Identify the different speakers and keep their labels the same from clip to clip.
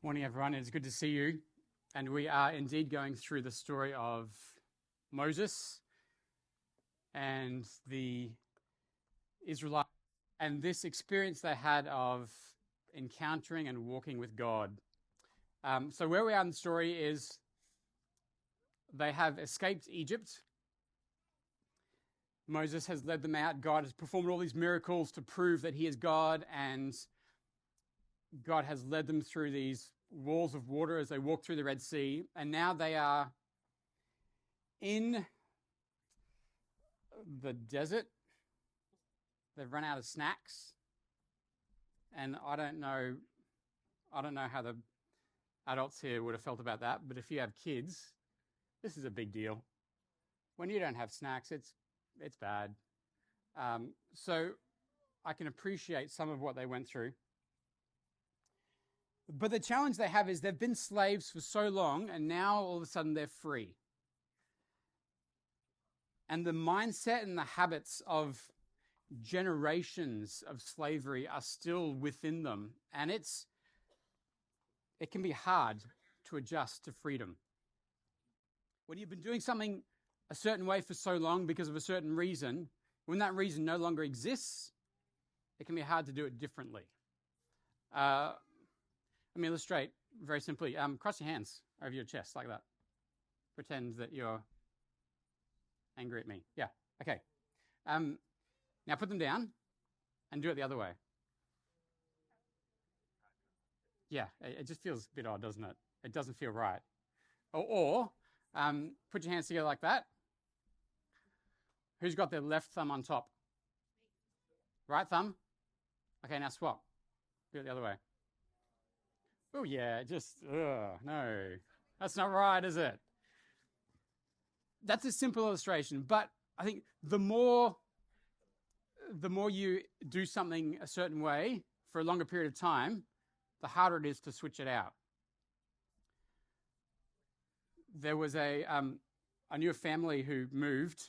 Speaker 1: Morning, everyone. It's good to see you. And we are indeed going through the story of Moses and the Israelites and this experience they had of encountering and walking with God. So where we are in the story is they have escaped Egypt. Moses has led them out. God has performed all these miracles to prove that he is God, and God has led them through these walls of water as they walk through the Red Sea. And now they are in the desert. They've run out of snacks. And I don't know how the adults here would have felt about that, but if you have kids, this is a big deal. When you don't have snacks, it's bad. So I can appreciate some of what they went through. But the challenge they have is they've been slaves for so long, and now all of a sudden they're free. And the mindset and the habits of generations of slavery are still within them, and it can be hard to adjust to freedom. When you've been doing something a certain way for so long because of a certain reason, when that reason no longer exists, it can be hard to do it differently. Let me illustrate very simply. Cross your hands over your chest like that. Pretend that you're angry at me. Yeah, okay. Now put them down and do it the other way. Yeah, it just feels a bit odd, doesn't it? It doesn't feel right. Or put your hands together like that. Who's got their left thumb on top? Right thumb? Okay, now swap. Do it the other way. Oh yeah, no. That's not right, is it? That's a simple illustration, but I think the more you do something a certain way for a longer period of time, the harder it is to switch it out. There was I knew a family who moved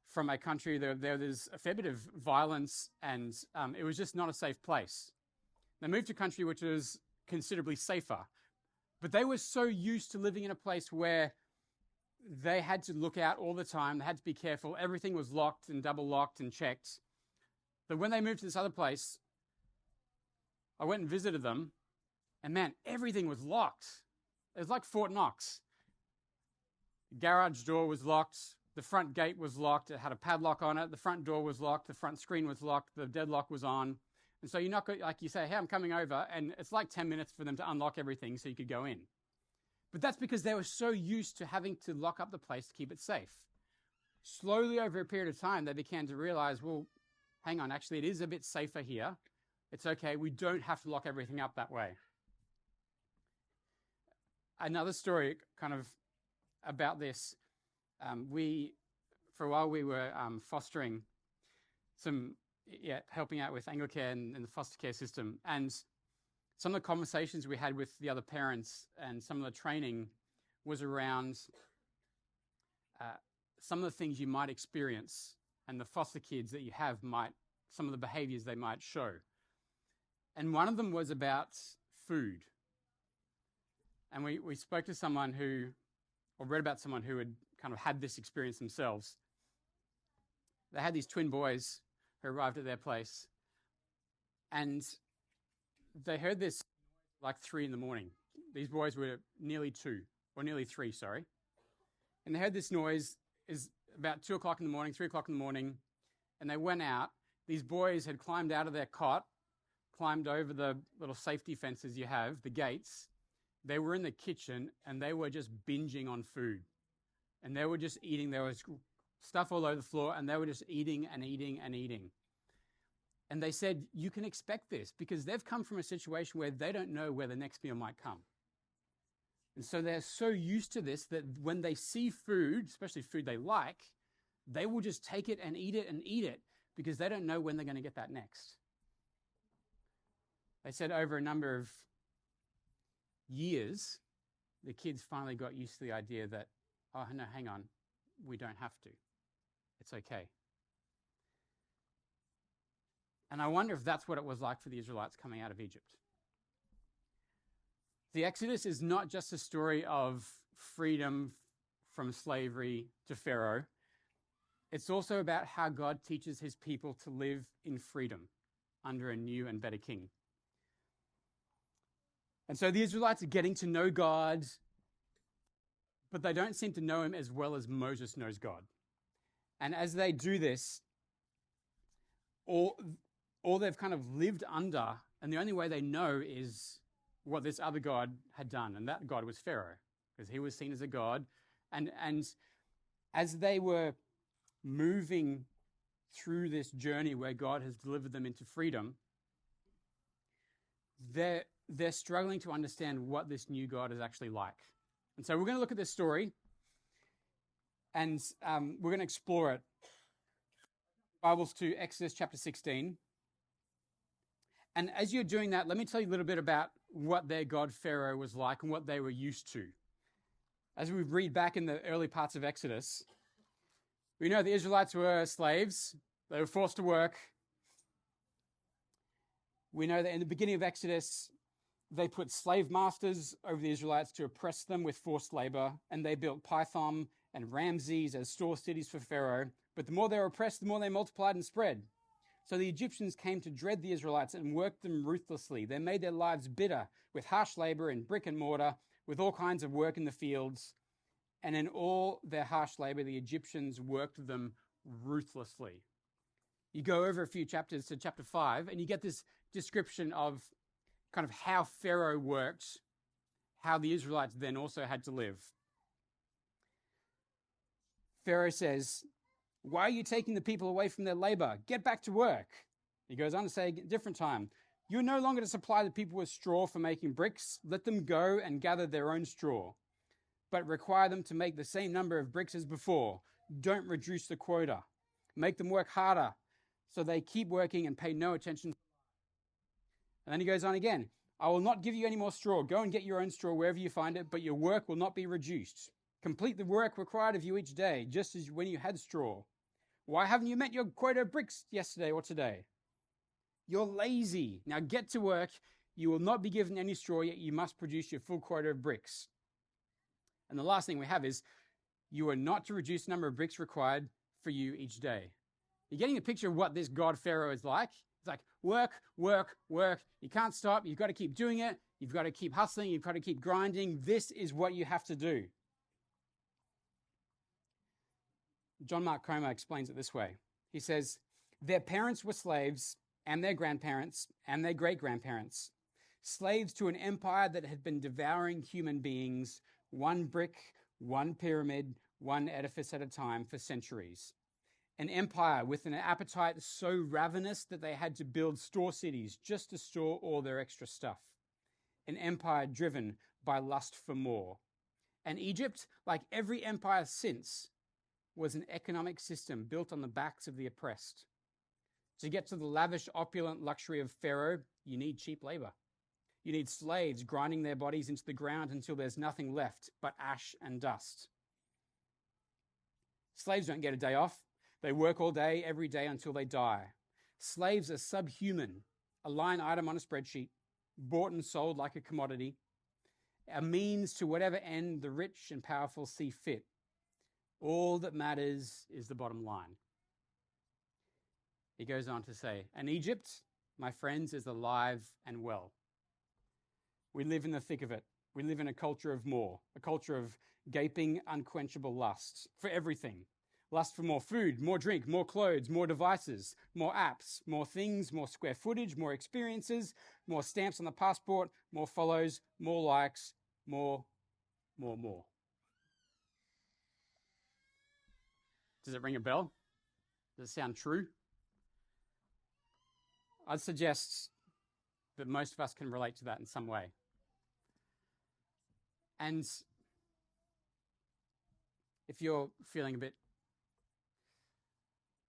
Speaker 1: from a country there's a fair bit of violence, and it was just not a safe place. They moved to a country which was considerably safer, but they were so used to living in a place where they had to look out all the time, they had to be careful, everything was locked and double locked and checked, that when they moved to this other place, I went and visited them, and man, everything was locked. It was like Fort Knox. The garage door was locked, the front gate was locked, it had a padlock on it, the front door was locked, the front screen was locked, the deadlock was on. And so you're not like you say, hey, I'm coming over, and it's like 10 minutes for them to unlock everything so you could go in. But that's because they were so used to having to lock up the place to keep it safe. Slowly over a period of time, they began to realize, well, hang on, actually it is a bit safer here. It's okay, we don't have to lock everything up that way. Another story kind of about this, for a while we were fostering helping out with Anglican and the foster care system. And some of the conversations we had with the other parents and some of the training was around some of the things you might experience and the foster kids that you have some of the behaviors they might show. And one of them was about food. And we spoke to someone or read about someone who had kind of had this experience themselves. They had these twin boys who arrived at their place, and they heard this like 3 a.m. These boys were nearly 3, sorry. And they heard this noise is about 2 o'clock in the morning, 3 o'clock in the morning, and they went out. These boys had climbed out of their cot, climbed over the little safety fences you have, the gates. They were in the kitchen, and they were just binging on food. And they were just eating. There was stuff all over the floor, and they were just eating and eating and eating. And they said, you can expect this because they've come from a situation where they don't know where the next meal might come. And so they're so used to this that when they see food, especially food they like, they will just take it and eat it because they don't know when they're going to get that next. They said over a number of years, the kids finally got used to the idea that, oh, no, hang on, we don't have to. It's okay. And I wonder if that's what it was like for the Israelites coming out of Egypt. The Exodus is not just a story of freedom from slavery to Pharaoh. It's also about how God teaches his people to live in freedom under a new and better king. And so the Israelites are getting to know God, but they don't seem to know him as well as Moses knows God. And as they do this, all they've kind of lived under, and the only way they know is what this other God had done, and that God was Pharaoh, because he was seen as a god. And as they were moving through this journey where God has delivered them into freedom, they're struggling to understand what this new God is actually like. And so we're going to look at this story, and we're going to explore it. Bibles to Exodus chapter 16. And as you're doing that, let me tell you a little bit about what their god Pharaoh was like and what they were used to. As we read back in the early parts of Exodus, we know the Israelites were slaves. They were forced to work. We know that in the beginning of Exodus, they put slave masters over the Israelites to oppress them with forced labor, and they built Pithom and Ramses as store cities for Pharaoh. But the more they were oppressed, the more they multiplied and spread. So the Egyptians came to dread the Israelites and worked them ruthlessly. They made their lives bitter with harsh labor in brick and mortar, with all kinds of work in the fields. And in all their harsh labor, the Egyptians worked them ruthlessly. You go over a few chapters to chapter 5, and you get this description of kind of how Pharaoh worked, how the Israelites then also had to live. Pharaoh says, "Why are you taking the people away from their labor? Get back to work." He goes on to say a different time, "You're no longer to supply the people with straw for making bricks. Let them go and gather their own straw, but require them to make the same number of bricks as before. Don't reduce the quota. Make them work harder so they keep working and pay no attention." And then he goes on again, "I will not give you any more straw. Go and get your own straw wherever you find it, but your work will not be reduced. Complete the work required of you each day, just as when you had straw. Why haven't you met your quota of bricks yesterday or today? You're lazy. Now get to work. You will not be given any straw, yet you must produce your full quota of bricks." And the last thing we have is, "You are not to reduce the number of bricks required for you each day." You're getting a picture of what this god Pharaoh is like. It's like work, work, work. You can't stop. You've got to keep doing it. You've got to keep hustling. You've got to keep grinding. This is what you have to do. John Mark Comer explains it this way. He says, "Their parents were slaves, and their grandparents, and their great-grandparents. Slaves to an empire that had been devouring human beings, one brick, one pyramid, one edifice at a time for centuries. An empire with an appetite so ravenous that they had to build store cities just to store all their extra stuff. An empire driven by lust for more. And Egypt, like every empire since, was an economic system built on the backs of the oppressed. To get to the lavish, opulent luxury of Pharaoh, you need cheap labor. You need slaves grinding their bodies into the ground until there's nothing left but ash and dust. Slaves don't get a day off. They work all day, every day until they die. Slaves are subhuman, a line item on a spreadsheet, bought and sold like a commodity, a means to whatever end the rich and powerful see fit. All that matters is the bottom line." He goes on to say, "And Egypt, my friends, is alive and well. We live in the thick of it. We live in a culture of more, a culture of gaping, unquenchable lust for everything. Lust for more food, more drink, more clothes, more devices, more apps, more things, more square footage, more experiences, more stamps on the passport, more follows, more likes, more. Does it ring a bell? Does it sound true? I'd suggest that most of us can relate to that in some way. And if you're feeling a bit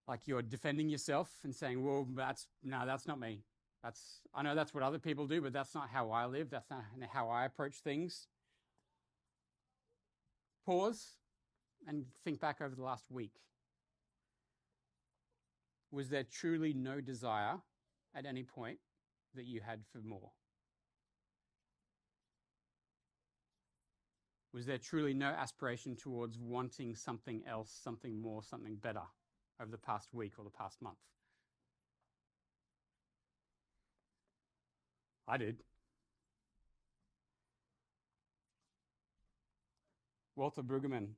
Speaker 1: like you're defending yourself and saying, "Well, that's not me. I know that's what other people do, but that's not how I live. That's not how I approach things." Pause and think back over the last week. Was there truly no desire at any point that you had for more? Was there truly no aspiration towards wanting something else, something more, something better over the past week or the past month? I did. Walter Brueggemann,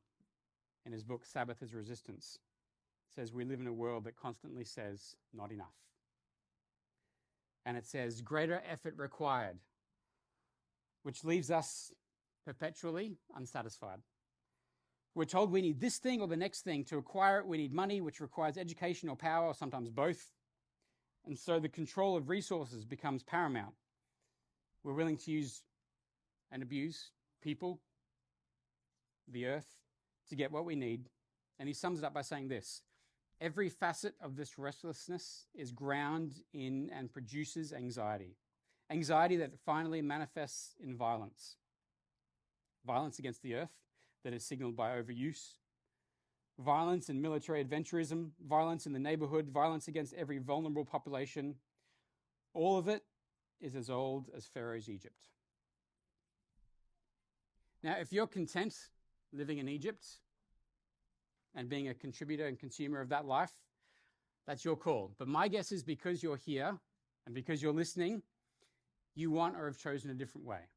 Speaker 1: in his book Sabbath is Resistance, says we live in a world that constantly says not enough. And it says greater effort required, which leaves us perpetually unsatisfied. We're told we need this thing or the next thing. To acquire it, we need money, which requires education or power, or sometimes both. And so the control of resources becomes paramount. We're willing to use and abuse people, the earth, to get what we need. And he sums it up by saying this: every facet of this restlessness is ground in and produces anxiety. Anxiety that finally manifests in violence. Violence against the earth that is signaled by overuse. Violence and military adventurism. Violence in the neighborhood. Violence against every vulnerable population. All of it is as old as Pharaoh's Egypt. Now, if you're content living in Egypt and being a contributor and consumer of that life, that's your call. But my guess is because you're here and because you're listening, you want or have chosen a different way,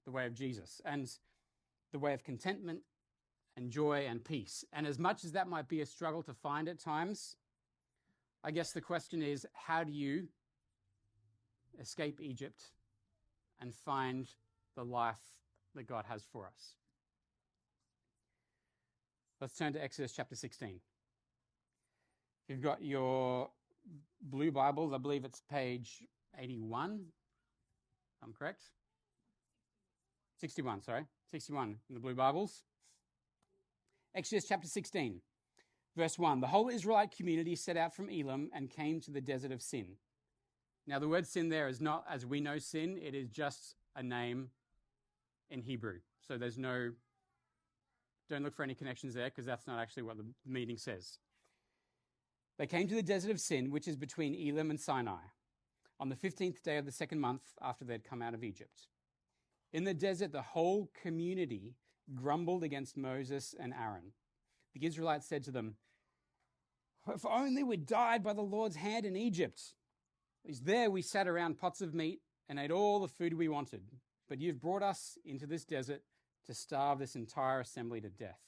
Speaker 1: the way of Jesus, and the way of contentment and joy and peace. And as much as that might be a struggle to find at times, I guess the question is, how do you escape Egypt and find the life that God has for us? Let's turn to Exodus chapter 16. If you've got your blue Bibles, I believe it's page 81, if I'm correct. 61 in the blue Bibles. Exodus chapter 16, verse 1. The whole Israelite community set out from Elim and came to the desert of Sin. Now, the word sin there is not, as we know, sin. It is just a name in Hebrew. So don't look for any connections there, because that's not actually what the meaning says. They came to the desert of Sin, which is between Elim and Sinai, on the 15th day of the second month after they'd come out of Egypt. In the desert, the whole community grumbled against Moses and Aaron. The Israelites said to them, "If only we died by the Lord's hand in Egypt. There we sat around pots of meat and ate all the food we wanted. But you've brought us into this desert to starve this entire assembly to death."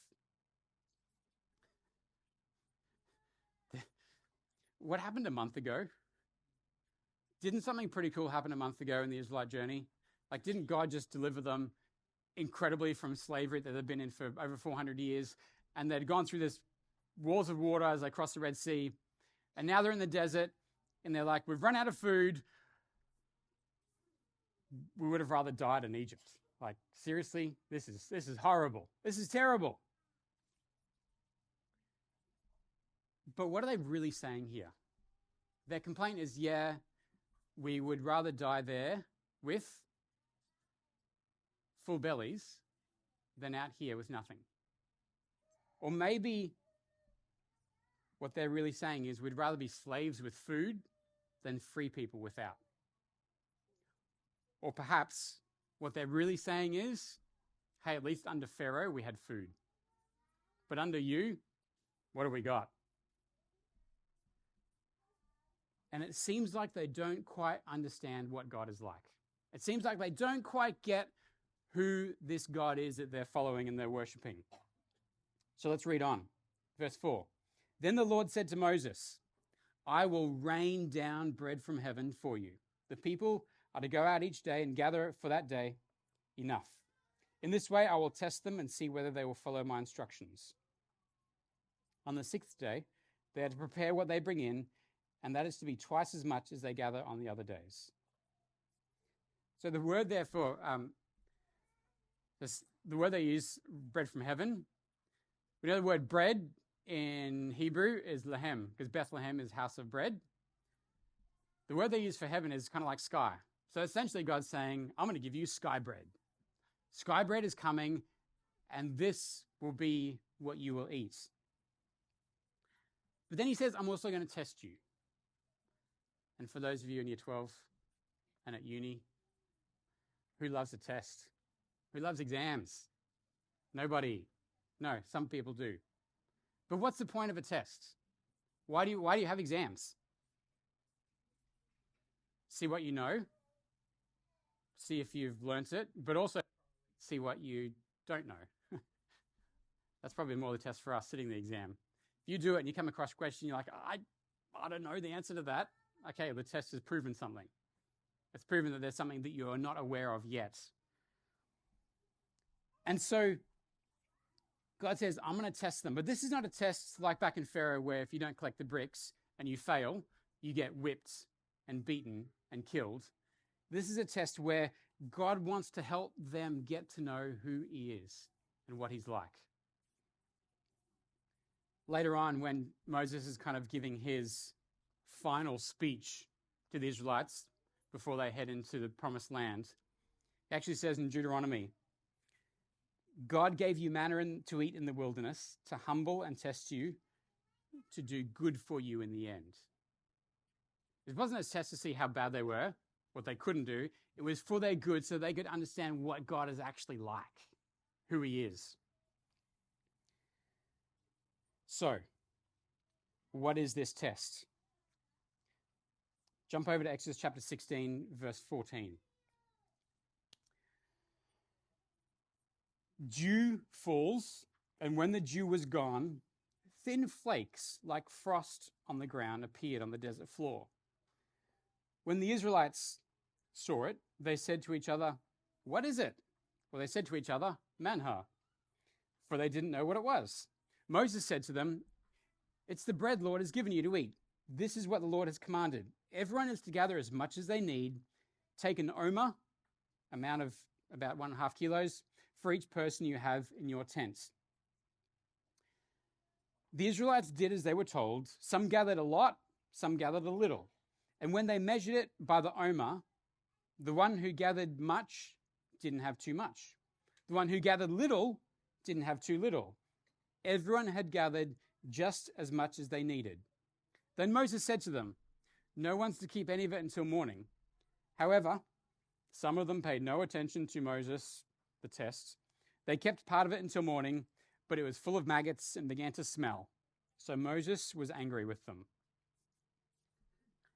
Speaker 1: What happened a month ago? Didn't something pretty cool happen a month ago in the Israelite journey? Like, didn't God just deliver them incredibly from slavery that they'd been in for over 400 years? And they'd gone through this walls of water as they crossed the Red Sea. And now they're in the desert, and they're like, we've run out of food. We would have rather died in Egypt. Like, seriously, this is horrible. This is terrible. But what are they really saying here? Their complaint is, yeah, we would rather die there with full bellies than out here with nothing. Or maybe what they're really saying is we'd rather be slaves with food than free people without. Or perhaps what they're really saying is, hey, at least under Pharaoh we had food. But under you, what do we got? And it seems like they don't quite understand what God is like. It seems like they don't quite get who this God is that they're following and they're worshipping. So let's read on. Verse 4. Then the Lord said to Moses, "I will rain down bread from heaven for you. The people are to go out each day and gather for that day enough. In this way I will test them and see whether they will follow my instructions. On the 6th day, they are to prepare what they bring in, and that is to be twice as much as they gather on the other days." So the word there for, the word they use, bread from heaven, we know the word bread in Hebrew is lahem, because Bethlehem is house of bread. The word they use for heaven is kind of like sky. So essentially God's saying, I'm going to give you sky bread. Sky bread is coming, and this will be what you will eat. But then he says, I'm also going to test you. And for those of you in year 12 and at uni, who loves a test? Who loves exams? Nobody. No, some people do. But what's the point of a test? Why do you have exams? See what you know, see if you've learnt it, but also see what you don't know. That's probably more the test for us, sitting the exam. If you do it and you come across a question, you're like, I don't know the answer to that. Okay, the test has proven something. It's proven that there's something that you are not aware of yet. And so God says, I'm going to test them. But this is not a test like back in Pharaoh where if you don't collect the bricks and you fail, you get whipped and beaten and killed. This is a test where God wants to help them get to know who he is and what he's like. Later on, when Moses is kind of giving his final speech to the Israelites before they head into the promised land, he actually says in Deuteronomy, God gave you manna to eat in the wilderness, to humble and test you, to do good for you in the end. It wasn't a test to see how bad they were, what they couldn't do. It was for their good so they could understand what God is actually like, who he is. So, what is this test? Jump over to Exodus chapter 16, verse 14. Dew falls, and when the dew was gone, thin flakes like frost on the ground appeared on the desert floor. When the Israelites saw it, they said to each other, "What is it?" Well, they said to each other, "Manna," for they didn't know what it was. Moses said to them, "It's the bread Lord has given you to eat. This is what the Lord has commanded. Everyone is to gather as much as they need. Take an omer, amount of about 1.5 kilos, for each person you have in your tent." The Israelites did as they were told. Some gathered a lot, some gathered a little. And when they measured it by the omer, the one who gathered much didn't have too much. The one who gathered little didn't have too little. Everyone had gathered just as much as they needed. Then Moses said to them, "No one's to keep any of it until morning." However, some of them paid no attention to Moses, the test. They kept part of it until morning, but it was full of maggots and began to smell. So Moses was angry with them.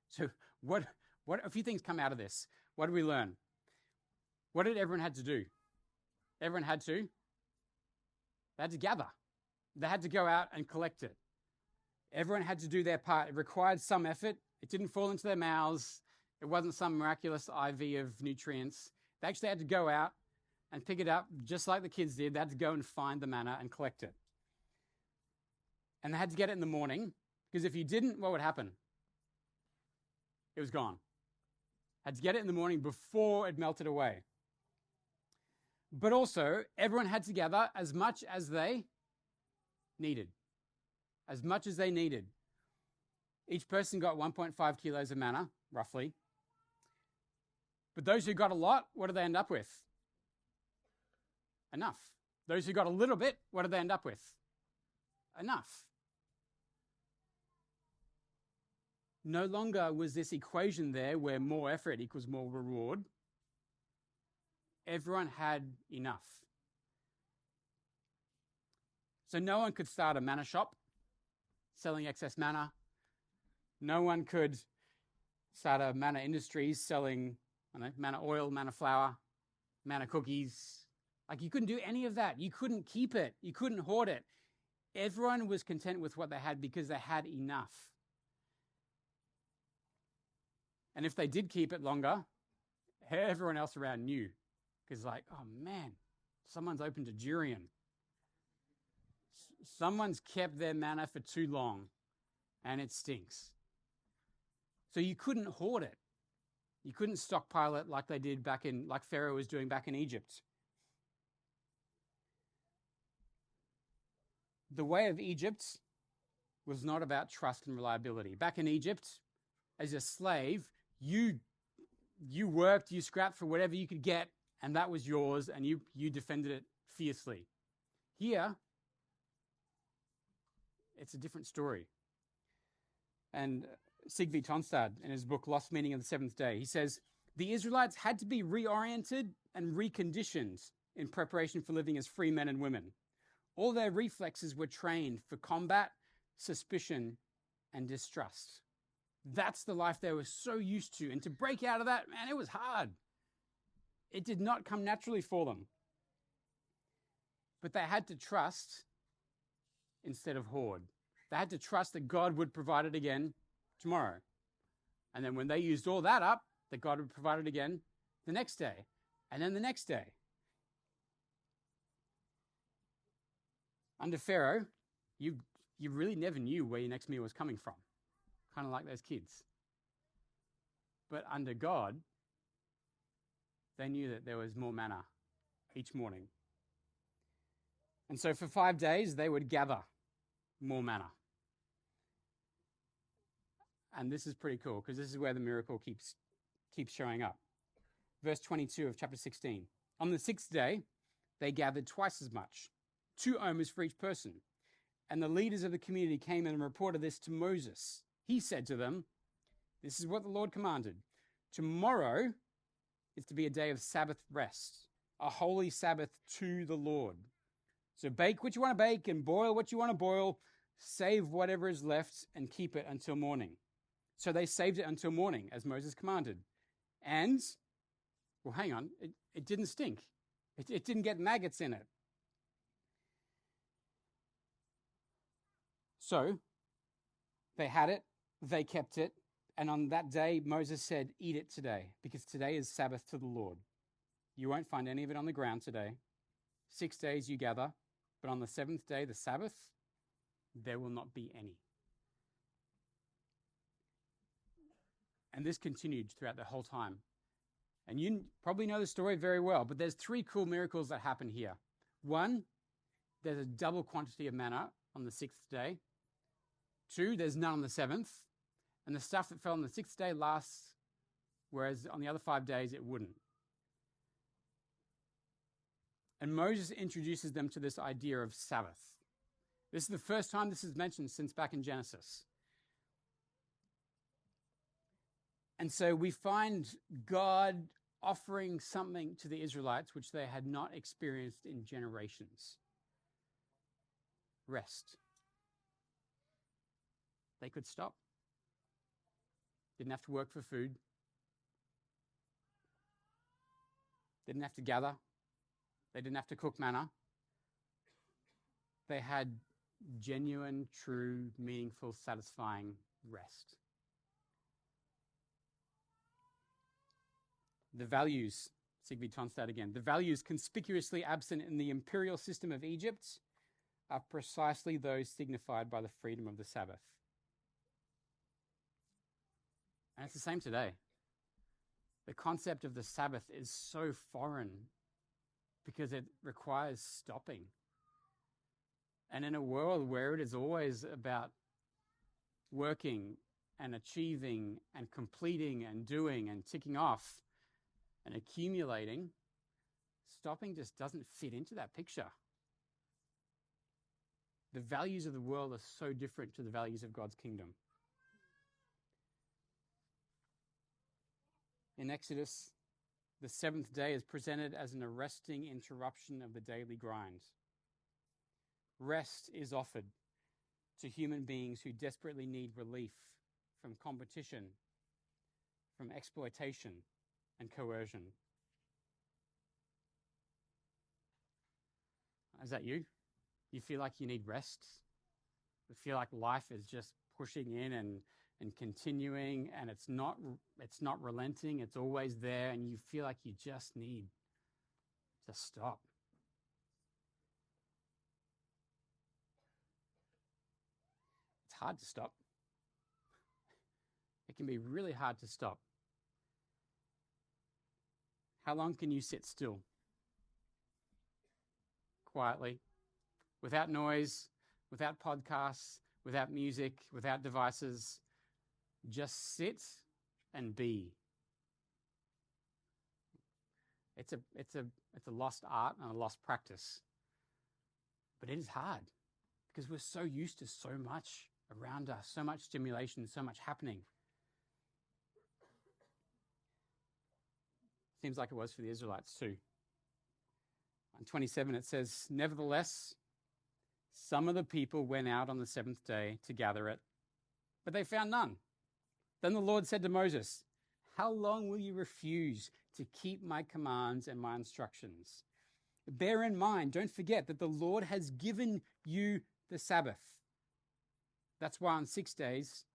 Speaker 1: So what a few things come out of this. What did we learn? What did everyone had to do? Everyone had to? They had to gather. They had to go out and collect it. Everyone had to do their part. It required some effort. It didn't fall into their mouths. It wasn't some miraculous IV of nutrients. They actually had to go out and pick it up just like the kids did. They had to go and find the manna and collect it. And they had to get it in the morning, because if you didn't, what would happen? It was gone. Had to get it in the morning before it melted away. But also, everyone had to gather as much as they needed. As much as they needed. Each person got 1.5 kilos of manna, roughly. But those who got a lot, what did they end up with? Enough. Those who got a little bit, what did they end up with? Enough. No longer was this equation there where more effort equals more reward. Everyone had enough. So no one could start a manna shop selling excess manna. No one could start a manna industries selling manna oil, manna flour, manna cookies. Like, you couldn't do any of that. You couldn't keep it. You couldn't hoard it. Everyone was content with what they had because they had enough. And if they did keep it longer, everyone else around knew. Because like, oh man, someone's opened a durian. Someone's kept their manna for too long and it stinks. So you couldn't hoard it. You couldn't stockpile it like they did like Pharaoh was doing back in Egypt. The way of Egypt was not about trust and reliability. Back in Egypt, as a slave, you worked, you scrapped for whatever you could get, and that was yours, and you defended it fiercely. Here, it's a different story. And Sigve Tonstad, in his book Lost Meaning of the Seventh Day, he says, the Israelites had to be reoriented and reconditioned in preparation for living as free men and women. All their reflexes were trained for combat, suspicion, and distrust. That's the life they were so used to. And to break out of that, man, it was hard. It did not come naturally for them. But they had to trust instead of hoard. They had to trust that God would provide it again tomorrow. And then when they used all that up, that God would provide it again the next day, and then the next day. Under Pharaoh, you really never knew where your next meal was coming from, kind of like those kids. But under God, they knew that there was more manna each morning. And so for 5 days, they would gather more manna. And this is pretty cool, because this is where the miracle keeps showing up. Verse 22 of chapter 16. On the 6th day, they gathered twice as much, 2 omers for each person. And the leaders of the community came and reported this to Moses. He said to them, "This is what the Lord commanded. Tomorrow is to be a day of Sabbath rest, a holy Sabbath to the Lord. So bake what you want to bake and boil what you want to boil. Save whatever is left and keep it until morning." So they saved it until morning, as Moses commanded. And, well, hang on, it didn't stink. It didn't get maggots in it. So they had it, they kept it, and on that day Moses said, "Eat it today, because today is Sabbath to the Lord. You won't find any of it on the ground today. 6 days you gather, but on the 7th day, the Sabbath, there will not be any." And this continued throughout the whole time. And you probably know the story very well, but there's 3 cool miracles that happen here. 1, there's a double quantity of manna on the 6th day. 2, there's none on the 7th. And the stuff that fell on the 6th day lasts, whereas on the other 5 days it wouldn't. And Moses introduces them to this idea of Sabbath. This is the first time this is mentioned since back in Genesis. And so we find God offering something to the Israelites which they had not experienced in generations. Rest. They could stop. Didn't have to work for food. Didn't have to gather. They didn't have to cook manna. They had genuine, true, meaningful, satisfying rest. The values, Sigrid Tonstad again, the values conspicuously absent in the imperial system of Egypt are precisely those signified by the freedom of the Sabbath. And it's the same today. The concept of the Sabbath is so foreign because it requires stopping. And in a world where it is always about working and achieving and completing and doing and ticking off and accumulating, stopping just doesn't fit into that picture. The values of the world are so different to the values of God's kingdom. In Exodus, the 7th day is presented as an arresting interruption of the daily grind. Rest is offered to human beings who desperately need relief from competition, from exploitation, and coercion. Is that you? You feel like you need rest? You feel like life is just pushing in and continuing, and it's not relenting, it's always there, and you feel like you just need to stop. It's hard to stop. It can be really hard to stop. How long can you sit still? Quietly, without noise, without podcasts, without music, without devices. Just sit and be. It's a lost art and a lost practice. But it is hard because we're so used to so much around us, so much stimulation, so much happening. Seems like it was for the Israelites too. On 27 it says, "Nevertheless, some of the people went out on the seventh day to gather it, but they found none. Then the Lord said to Moses, 'How long will you refuse to keep my commands and my instructions? Bear in mind, don't forget that the Lord has given you the Sabbath. That's why on 6 days,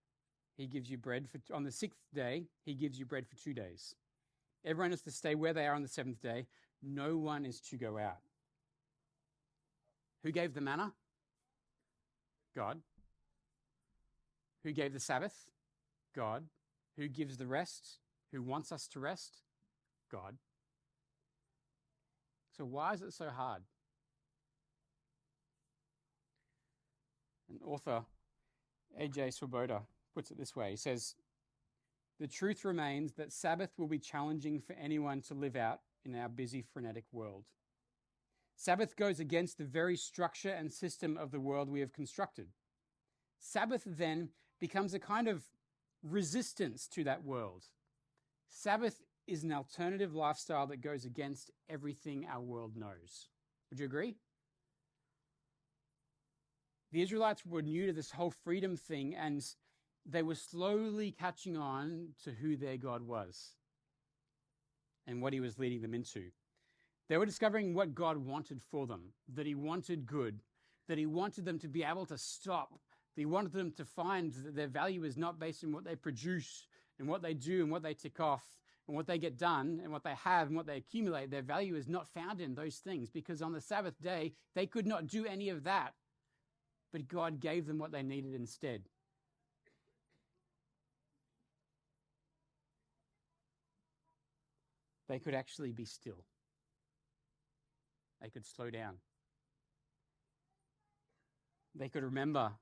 Speaker 1: he gives you bread. On the sixth day, he gives you bread for 2 days. Everyone is to stay where they are on the seventh day. No one is to go out.'" Who gave the manna? God. Who gave the Sabbath? God. Who gives the rest? Who wants us to rest? God. So why is it so hard? An author, A.J. Swoboda, puts it this way. He says, "The truth remains that Sabbath will be challenging for anyone to live out in our busy, frenetic world. Sabbath goes against the very structure and system of the world we have constructed. Sabbath then becomes a kind of resistance to that world. Sabbath is an alternative lifestyle that goes against everything our world knows." Would you agree? The Israelites were new to this whole freedom thing, and they were slowly catching on to who their God was and what he was leading them into. They were discovering what God wanted for them, that he wanted good, that he wanted them to be able to stop, that he wanted them to find that their value is not based on what they produce and what they do and what they tick off and what they get done and what they have and what they accumulate. Their value is not found in those things, because on the Sabbath day, they could not do any of that. But God gave them what they needed instead. They could actually be still. They could slow down. They could remember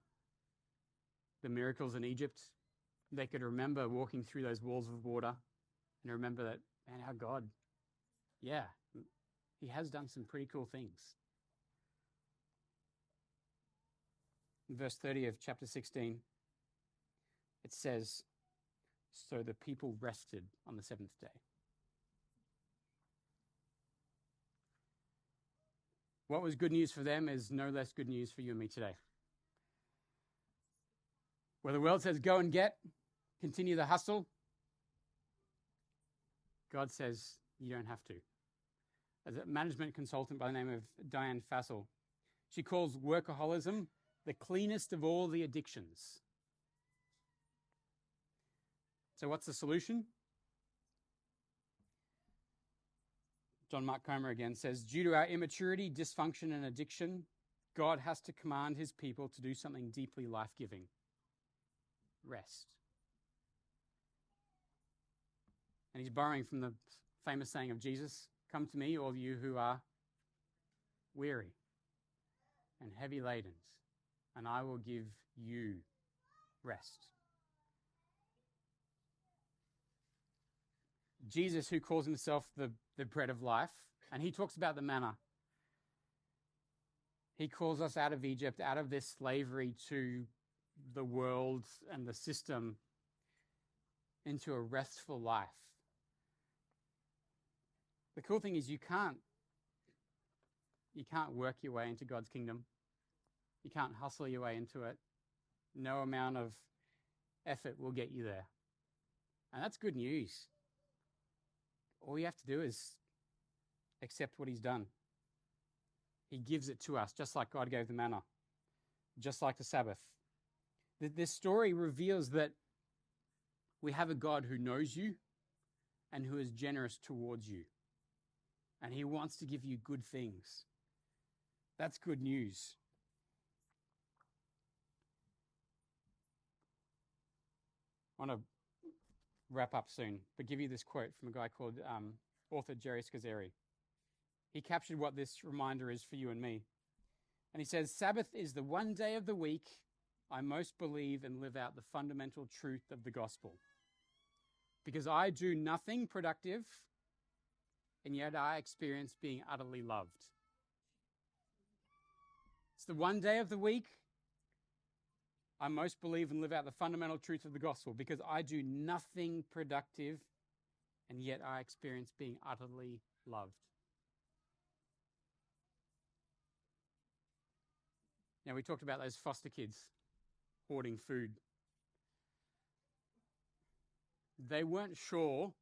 Speaker 1: the miracles in Egypt. They could remember walking through those walls of water and remember that, man, our God, yeah, he has done some pretty cool things. In verse 30 of chapter 16, it says, "So the people rested on the seventh day." What was good news for them is no less good news for you and me today. Where the world says, go and get, continue the hustle, God says, you don't have to. As a management consultant by the name of Diane Fassel, she calls workaholism the cleanest of all the addictions. So what's the solution? John Mark Comer again says, "Due to our immaturity, dysfunction, and addiction, God has to command his people to do something deeply life-giving. Rest." And he's borrowing from the famous saying of Jesus, "Come to me, all you who are weary and heavy laden, and I will give you rest." Jesus, who calls himself the bread of life, and he talks about the manna. He calls us out of Egypt, out of this slavery to the world and the system, into a restful life. The cool thing is you can't work your way into God's kingdom. You can't hustle your way into it. No amount of effort will get you there. And that's good news. All you have to do is accept what he's done. He gives it to us, just like God gave the manna, just like the Sabbath. This story reveals that we have a God who knows you and who is generous towards you. And he wants to give you good things. That's good news. I want to wrap up soon, but give you this quote from a guy called author Jerry Scazzeri. He captured what this reminder is for you and me. And he says, "Sabbath is the one day of the week I most believe and live out the fundamental truth of the gospel. Because I do nothing productive, and yet I experience being utterly loved." It's the one day of the week I most believe and live out the fundamental truth of the gospel, because I do nothing productive, and yet I experience being utterly loved. Now, we talked about those foster kids hoarding food. They weren't sure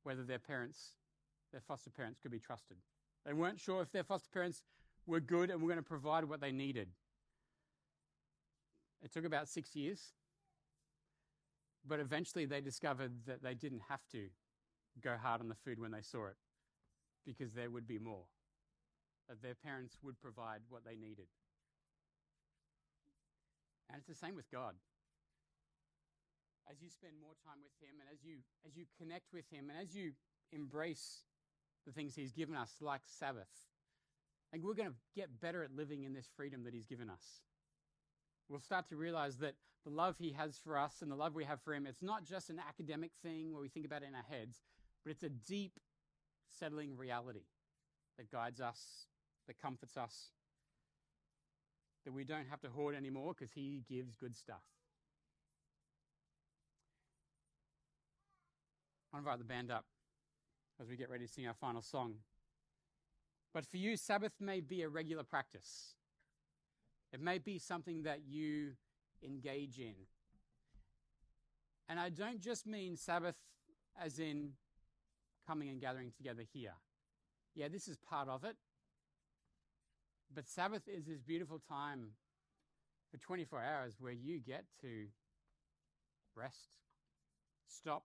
Speaker 1: whether their foster parents, could be trusted. They weren't sure if their foster parents were good and were going to provide what they needed. It took about 6 years, but eventually they discovered that they didn't have to go hard on the food when they saw it, because there would be more, that their parents would provide what they needed. And it's the same with God. As you spend more time with him, and as you connect with him, and as you embrace the things he's given us, like Sabbath, and we're going to get better at living in this freedom that he's given us. We'll start to realize that the love he has for us and the love we have for him, it's not just an academic thing where we think about it in our heads, but it's a deep, settling reality that guides us, that comforts us, that we don't have to hoard anymore because he gives good stuff. I'll invite the band up as we get ready to sing our final song. But for you, Sabbath may be a regular practice. It may be something that you engage in. And I don't just mean Sabbath as in coming and gathering together here. Yeah, this is part of it. But Sabbath is this beautiful time for 24 hours where you get to rest, stop,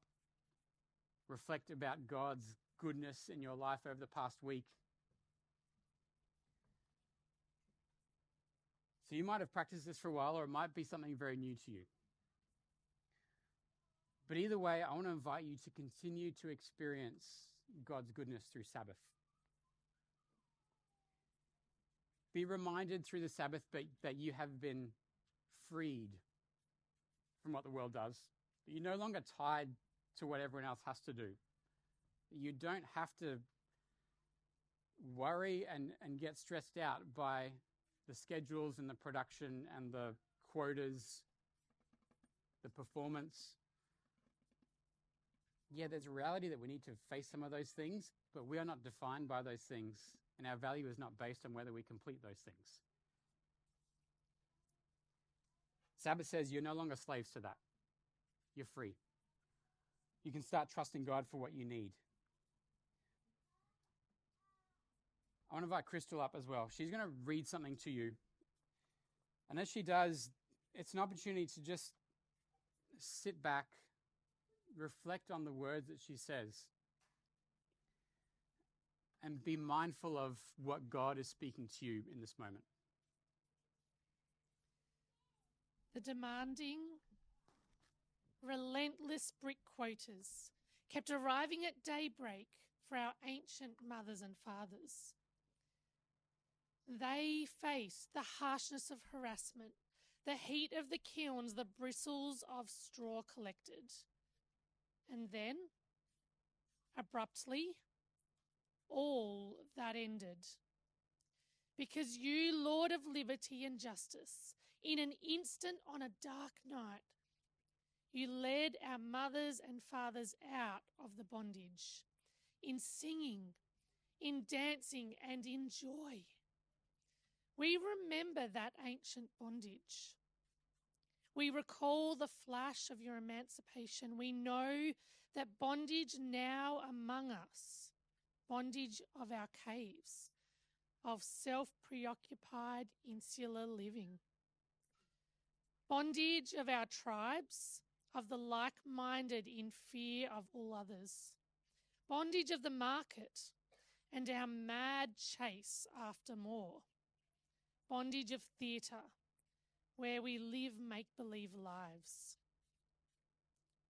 Speaker 1: reflect about God's goodness in your life over the past week. So you might have practiced this for a while, or it might be something very new to you. But either way, I want to invite you to continue to experience God's goodness through Sabbath. Be reminded through the Sabbath that you have been freed from what the world does. That you're no longer tied to what everyone else has to do. You don't have to worry and get stressed out by the schedules and the production and the quotas, the performance. Yeah, there's a reality that we need to face some of those things, but we are not defined by those things, and our value is not based on whether we complete those things. Sabbath says you're no longer slaves to that. You're free. You can start trusting God for what you need. I want to invite Crystal up as well. She's going to read something to you. And as she does, it's an opportunity to just sit back, reflect on the words that she says, and be mindful of what God is speaking to you in this moment.
Speaker 2: The demanding, relentless brick quotas kept arriving at daybreak for our ancient mothers and fathers. They faced the harshness of harassment, the heat of the kilns, the bristles of straw collected. And then, abruptly, all that ended. Because you, Lord of liberty and justice, in an instant on a dark night, you led our mothers and fathers out of the bondage, in singing, in dancing, and in joy. We remember that ancient bondage. We recall the flash of your emancipation. We know that bondage now among us, bondage of our caves, of self-preoccupied insular living, bondage of our tribes, of the like-minded in fear of all others, bondage of the market and our mad chase after more, bondage of theatre, where we live make-believe lives.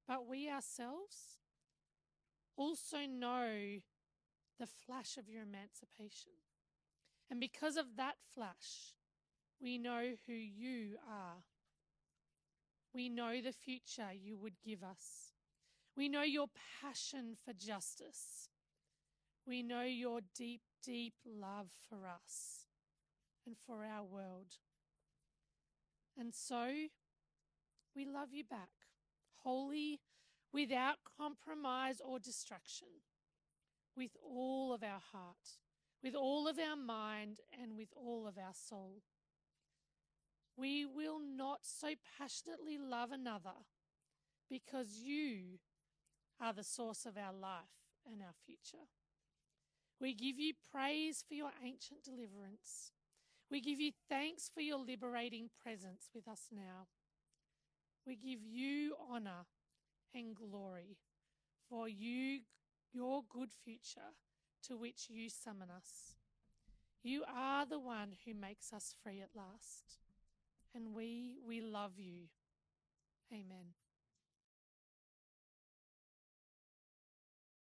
Speaker 2: But we ourselves also know the flash of your emancipation. And because of that flash, we know who you are. We know the future you would give us. We know your passion for justice. We know your deep, deep love for us and for our world. And so we love you back, wholly, without compromise or distraction, with all of our heart, with all of our mind, and with all of our soul. We will not so passionately love another because you are the source of our life and our future. We give you praise for your ancient deliverance. We give you thanks for your liberating presence with us now. We give you honor and glory for your good future to which you summon us. You are the one who makes us free at last, and we love you. Amen.